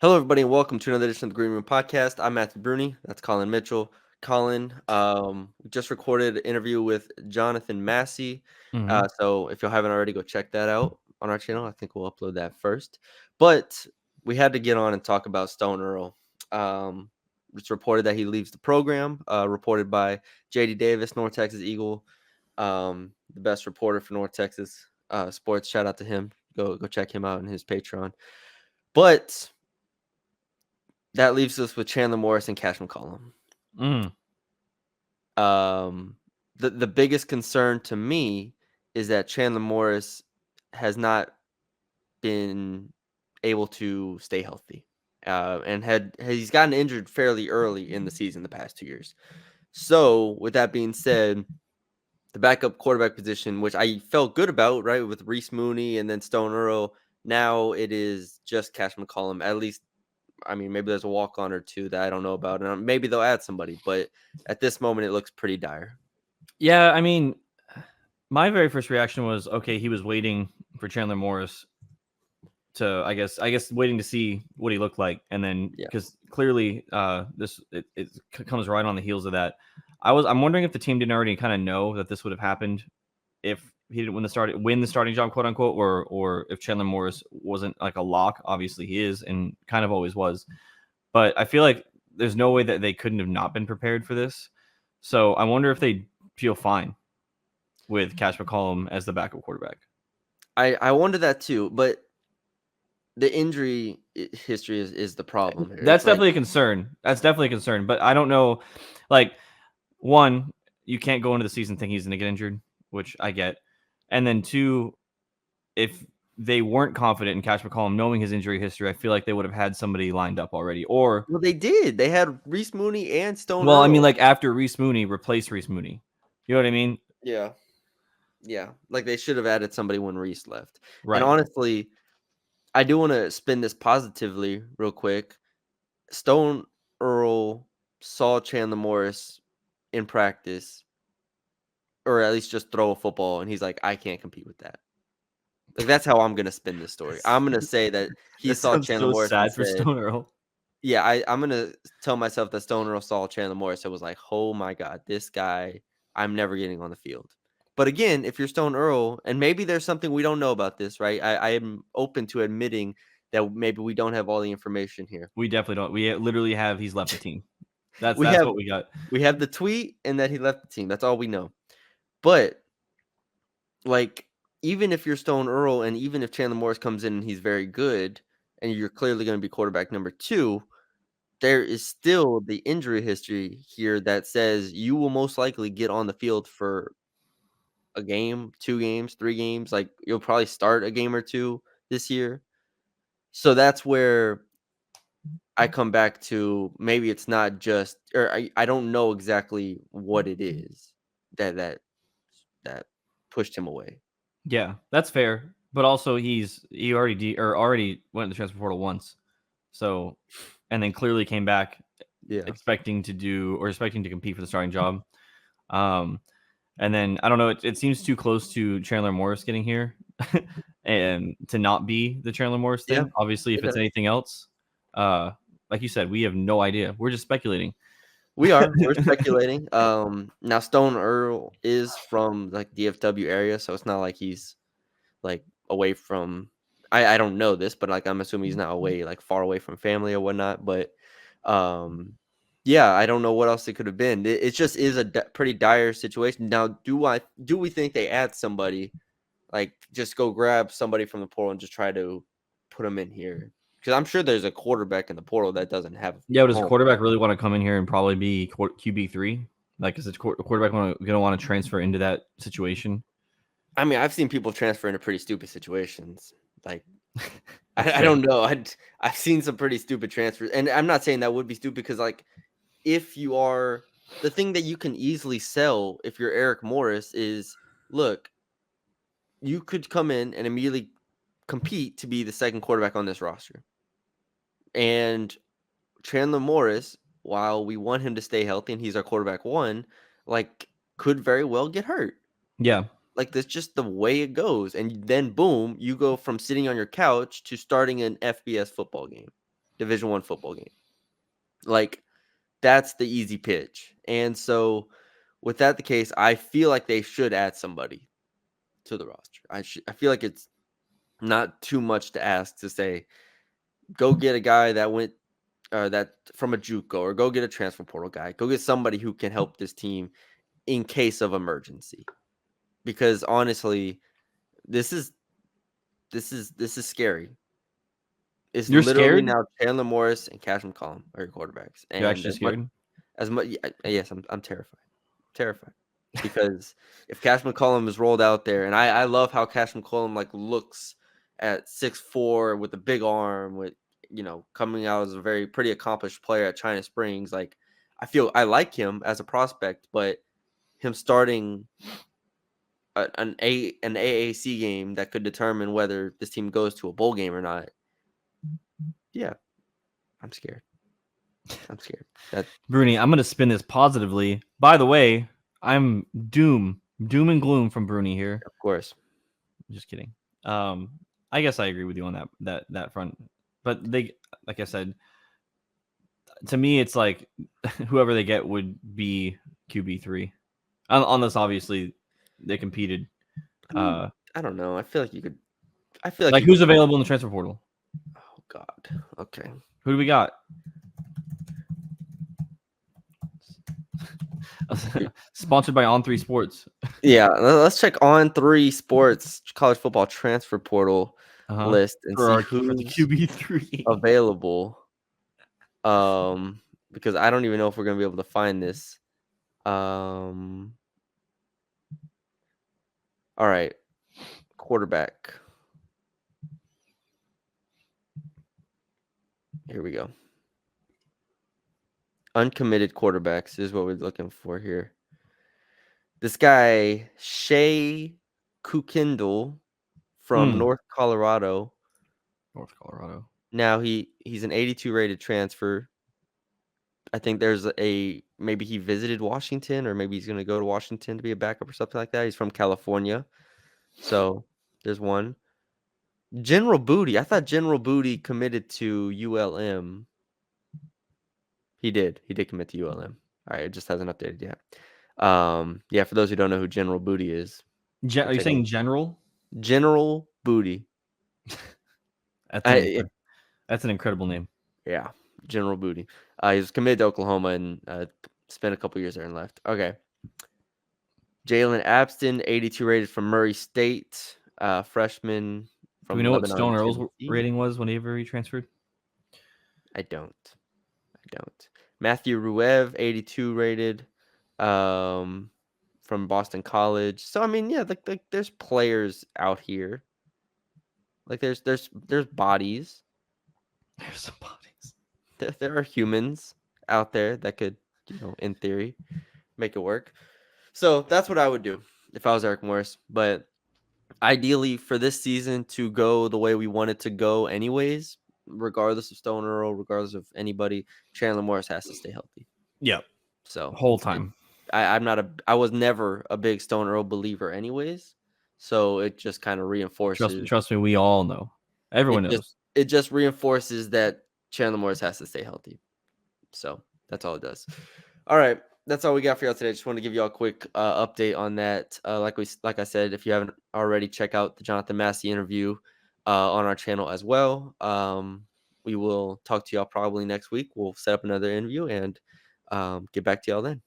Hello, everybody, and welcome to another edition of the Green Room Podcast. I'm Matthew Brune. That's Colin Mitchell. Colin, we just recorded an interview with Jonathan Massey. Mhm. So if you haven't already, go check that out on our channel. I think we'll upload that first. But we had to get on and talk about Stone Earle. It's reported that he leaves the program, reported by JD Davis, North Texas Eagle, the best reporter for North Texas sports. Shout out to him. Go check him out in his Patreon. But that leaves us with Chandler Morris and Cash McCollum. Mm. The biggest concern to me is that Chandler Morris has not been able to stay healthy, and he's gotten injured fairly early in the season the past 2 years. So, with that being said, the backup quarterback position, which I felt good about, right, with Reese Mooney and then Stone Earle, now it is just Cash McCollum, at least. I mean, maybe there's a walk-on or two that I don't know about, and maybe they'll add somebody, but at this moment, it looks pretty dire. Yeah, I mean, my very first reaction was, okay, he was waiting for Chandler Morris to, I guess, waiting to see what he looked like, and then Yeah. because clearly, it comes right on the heels of that. I'm wondering if the team didn't already kind of know that this would have happened if he didn't win the starting job, quote unquote, or if Chandler Morris wasn't like a lock. Obviously, he is, and kind of always was. But I feel like there's no way that they couldn't have not been prepared for this. So I wonder if they feel fine with Cash McCollum as the backup quarterback. I wonder that too, but the injury history is the problem here. That's It's like definitely a concern. That's definitely a concern. But I don't know. Like, one, you can't go into the season thinking he's going to get injured, which I get. And then two, if they weren't confident in Cash McCollum knowing his injury history, I feel like they would have had somebody lined up already. Or, well, they did. They had Reese Mooney and Stone well, I mean, Earle. like after Reese Mooney, replace Reese Mooney. You know what I mean? Yeah. Yeah. Like they should have added somebody when Reese left. And Right. honestly, I do want to spin this positively real quick. Stone Earle saw Chandler Morris in practice, or at least just throw a football, and he's like, I can't compete with that. Like, that's how I'm gonna spin this story. I'm gonna say that he That saw sounds Chandler so Morris and sad for said, Stone Earle. yeah, I'm gonna tell myself that Stone Earle saw Chandler Morris and was like, "Oh my god, this guy, I'm never getting on the field." But again, if you're Stone Earle, and maybe there's something we don't know about this, right? I am open to admitting that maybe we don't have all the information here. We definitely don't. We literally have he's left the team. That's We that's have what we got. we have the tweet and that he left the team. That's all we know. But like, even if you're Stone Earle, and even if Chandler Morris comes in and he's very good, and you're clearly going to be quarterback number two, there is still the injury history here that says you will most likely get on the field for a game, 2 games, 3 games, like, you'll probably start a game or 2 this year. So that's where I come back to maybe it's not just, or I don't know exactly what it is that pushed him away. Yeah, that's fair. But also he already went in the transfer portal once. So and then clearly came back Yeah. expecting to compete for the starting job. Um and then I don't know, it seems too close to Chandler Morris getting here and to not be the Chandler Morris Yeah, thing. Obviously, if it it's does. anything else, uh like you said, we have no idea. We're just speculating. We're speculating. Now Stone Earle is from, like, DFW area, so it's not like he's, like, away from, I don't know this, but, like, I'm assuming he's not away, like, far away from family or whatnot, but, um, yeah, I don't know what else it could have been. It just is a pretty dire situation. Now, do we think they add somebody, like, just go grab somebody from the portal and just try to put them in here? Because I'm sure there's a quarterback in the portal that doesn't have Yeah, does a home. quarterback really want to come in here and probably be QB3? Like, is a quarterback going to want to transfer into that situation? I mean, I've seen people transfer into pretty stupid situations. Like, That's I fair. don't know. I've seen some pretty stupid transfers, and I'm not saying that would be stupid because, like, if you are, the thing that you can easily sell if you're Eric Morris is, look, you could come in and immediately compete to be the second quarterback on this roster. And Chandler Morris, while we want him to stay healthy and he's our quarterback one, like, could very well get hurt. Yeah. Like, that's just the way it goes, and then boom, you go from sitting on your couch to starting an FBS football game. Division I football game. Like, that's the easy pitch. And so, with that the case, I feel like they should add somebody to the roster. I feel like it's not too much to ask to say, go get a guy that went that from a JUCO, or go get a transfer portal guy. Go get somebody who can help this team in case of emergency. Because honestly, this is scary. It's You're literally scared? now Chandler Morris and Cash McCollum are your quarterbacks. You're And actually scared? as much, yes, I'm terrified. Terrified. Because if Cash McCollum is rolled out there, and I love how Cash McCollum like looks at 6'4" with a big arm, with coming out as a very pretty accomplished player at China Springs. Like, I like him as a prospect, but him starting an AAC game that could determine whether this team goes to a bowl game or not. Yeah, I'm scared. I'm scared. Bruni, I'm gonna spin this positively. By the way, I'm doom and gloom from Bruni here. Of course. Just kidding. I guess I agree with you on that front. But they, like I said, to me, it's like whoever they get would be QB3. Unless obviously they competed. I don't know. I feel like you could. I feel like Like you who's could. available in the transfer portal? Oh God. Okay. Who do we got? Sponsored by On3 Sports. Yeah, let's check On3 Sports college football transfer portal list and see For the who's QB3 available. Because I don't even know if we're gonna be able to find this. All right, quarterback. Here we go. Uncommitted quarterbacks is what we're looking for here. This guy, Shea Kukindle from North Colorado. North Colorado. Now he's an 82 rated transfer. I think there's maybe he visited Washington, or maybe he's going to go to Washington to be a backup or something like that. He's from California. So there's one. General Booty. I thought General Booty committed to ULM. He did. He did commit to ULM. All right, it just hasn't updated yet. Yeah, for those who don't know who General Booty is. Are you saying general? General Booty. That's an incredible name. Yeah, General Booty. He was committed to Oklahoma and spent a couple years there and left. Okay. Jalen Abston, 82 rated from Murray State, freshman from Do we know Lebanon, what Stone Earle's Tennessee. rating was whenever he transferred? I don't. Matthew Ruev, 82 rated, from Boston College. So I mean, yeah, like there's players out here. Like there's bodies. There's some bodies. There are humans out there that could, in theory, make it work. So that's what I would do if I was Eric Morris. But ideally, for this season to go the way we want it to go, anyways, regardless of Stone Earle, regardless of anybody, Chandler Morris has to stay healthy. Yep. So whole time. I was never a big Stone Earle believer, anyways. So it just kind of reinforces. Trust me, we all know. Everyone knows. It just reinforces that Chandler Morris has to stay healthy. So that's all it does. All right. That's all we got for y'all today. Just want to give y'all a quick update on that. Like I said, if you haven't already, check out the Jonathan Massey interview on our channel as well. We will talk to y'all probably next week. We'll set up another interview and get back to y'all then.